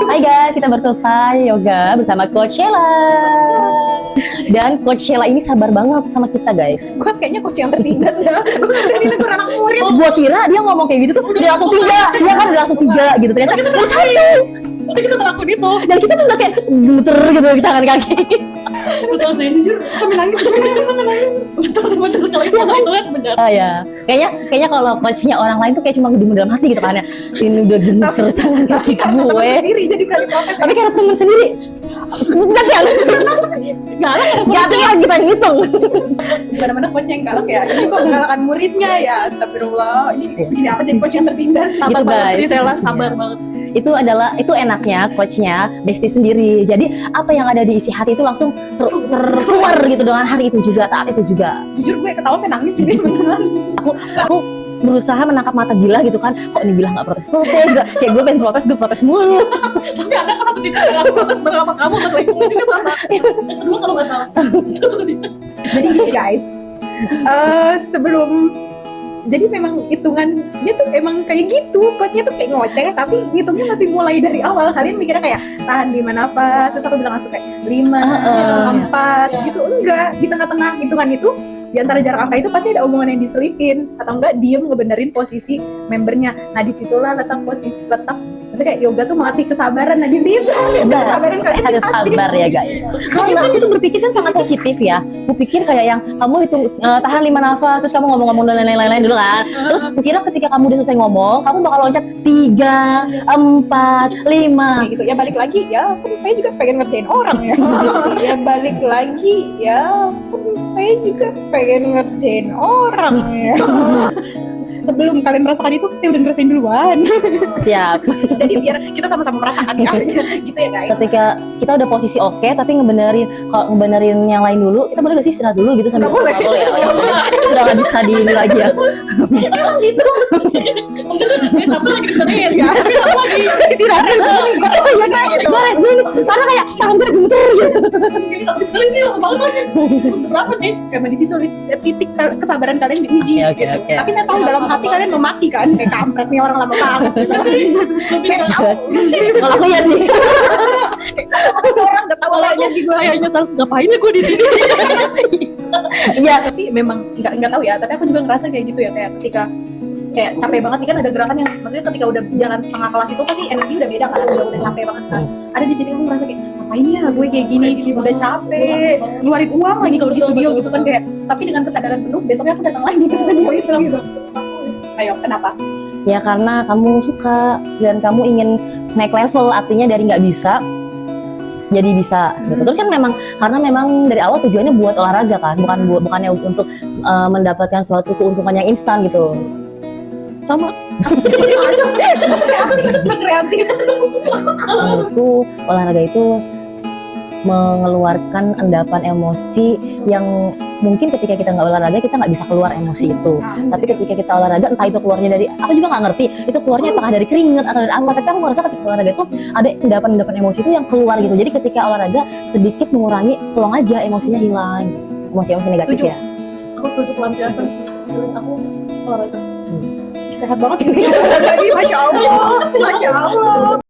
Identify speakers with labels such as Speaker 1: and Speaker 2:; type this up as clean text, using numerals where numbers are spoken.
Speaker 1: Hai guys, kita baru selesai yoga bersama Coach Sheila. Dan Coach Sheila ini sabar banget sama kita guys.
Speaker 2: Gue kayaknya coach yang tertindas ya. Gue gak berani negur anak murid.
Speaker 1: Gua kira dia ngomong kayak gitu tuh dia langsung 3, dia kan udah langsung 3 gitu. Ternyata dia 1.
Speaker 2: Tapi kita ngelakuin itu.
Speaker 1: Dan kita tuh udah kayak gemeter gitu di tangan kaki.
Speaker 2: Betul sih, jujur kami nangis. Betul sih, bener kalau itu bener.
Speaker 1: Oh ya, kayaknya kalau coachnya orang lain tuh kayak cuma gedung dalam hati gitu kan ya. Ini udah gemeter tangan kaki
Speaker 2: Karena teman
Speaker 1: gue.
Speaker 2: sendiri jadi berani protes.
Speaker 1: Tapi karena temen sendiri galak galak kita ngitung.
Speaker 2: Mana-mana coach yang galak ya. Ini kok mengalahkan muridnya ya. Astagfirullah. Ini begini apa jadi coach yang tertindas.
Speaker 1: Gitu guys.
Speaker 2: Sih Sheila sabar banget.
Speaker 1: Itu enaknya coachnya Besti sendiri. Jadi apa yang ada di isi hati itu langsung terkeluar gitu dengan hari itu juga, saat itu juga.
Speaker 2: Jujur gue ketawa pengen nangis ini beneran.
Speaker 1: Aku berusaha menangkap mata Gila gitu kan, kok ini Gila nggak protes gak? Kayak gue pengen protes, gue protes mulu.
Speaker 2: Tapi ada satu titik yang protes bareng sama kamu pas lagi ngomong juga sama. Yang kedua kalau nggak salah. Jadi gini guys, sebelum jadi memang hitungannya tuh emang kayak gitu, coachnya tuh kayak ngoceh, tapi ngitungnya masih mulai dari awal. Kalian mikirnya kayak tahan 5 nafas, terus aku bilang langsung kayak 5, 4 gitu. Enggak, di tengah-tengah hitungan itu di antara jarak angka itu pasti ada omongan yang diselipin atau enggak diem ngebenerin posisi membernya. Nah disitulah letak maksudnya kayak yoga tuh melatih kesabaran. Nah di situ kesabaran
Speaker 1: Saya harus sabar ya guys. Karena aku tuh berpikir kan sangat positif ya. Aku pikir kayak yang kamu hitung tahan 5 nafas, terus kamu ngomong-ngomong dan lain-lain dulu kan. Terus aku kira ketika kamu udah selesai ngomong, kamu bakal loncat 3, 4, 5
Speaker 2: gitu ya. Balik lagi ya, saya juga pengen ngerjain orang ya. Ya balik lagi ya, saya juga pengen ngerjain orang ya. Sebelum kalian merasakan itu, saya udah ngerasain duluan.
Speaker 1: Siap.
Speaker 2: Jadi biar kita sama-sama merasakan ya. Gitu ya guys.
Speaker 1: Ketika kita udah posisi oke, tapi ngebenerin yang lain dulu, kita boleh gak sih istirahat dulu gitu sambil
Speaker 2: Nggak boleh.
Speaker 1: ya? Udah gak bisa di ini lagi ya.
Speaker 2: Emang gitu. Maksudnya tapi lagi dibenerin. Iya. Lagi istirahat dulu. Iya kayak gitu.
Speaker 1: Gue rest dulu, karena kayak tangan gue gemeter gitu.
Speaker 2: Ini nih lama banget lagi. Berapa nih? Karena di situ titik kesabaran kalian diuji
Speaker 1: Oke.
Speaker 2: gitu. Tapi saya tahu dalam hati kalian memaki kan, kayak kampret nih orang lama banget. Saya tahu.
Speaker 1: Kalau aku ya sih.
Speaker 2: Orang nggak tahu lah energi gue.
Speaker 3: Kayaknya salah ngapain ya gue di sini.
Speaker 1: Iya.
Speaker 2: Tapi memang nggak tahu ya. Tapi aku juga ngerasa kayak gitu ya, kayak ketika kayak capek banget nih kan, ada gerakan yang maksudnya ketika udah jalan setengah kelas itu pasti energi udah beda kan, udah capek banget kan. Ada di titik aku ngerasa kayak ngapain ya gue kayak gini udah capek, ngeluarin uang lagi kalau di studio gitu kan, kayak tapi dengan kesadaran penuh besoknya aku datang lagi ke studio itu gitu. Ayo kenapa?
Speaker 1: Ya karena kamu suka dan kamu ingin naik level, artinya dari nggak bisa jadi bisa gitu. Terus kan karena memang dari awal tujuannya buat olahraga kan, bukannya untuk mendapatkan suatu keuntungan yang instan gitu.
Speaker 2: Sama kreatif.
Speaker 1: Menurutku olahraga itu mengeluarkan endapan emosi yang mungkin ketika kita nggak olahraga kita nggak bisa keluar emosi itu. Tapi ketika kita olahraga, entah itu keluarnya dari, aku juga nggak ngerti itu keluarnya apakah dari keringat atau dari apa, tapi aku merasa ketika olahraga itu ada endapan emosi itu yang keluar gitu. Jadi ketika olahraga sedikit mengurangi peluang aja emosinya hilang, emosi negatif.
Speaker 2: Setuju.
Speaker 1: Ya.
Speaker 3: Aku setuju pelampiasan sih. Aku olahraga.
Speaker 2: Sehat banget ini. Masya Allah.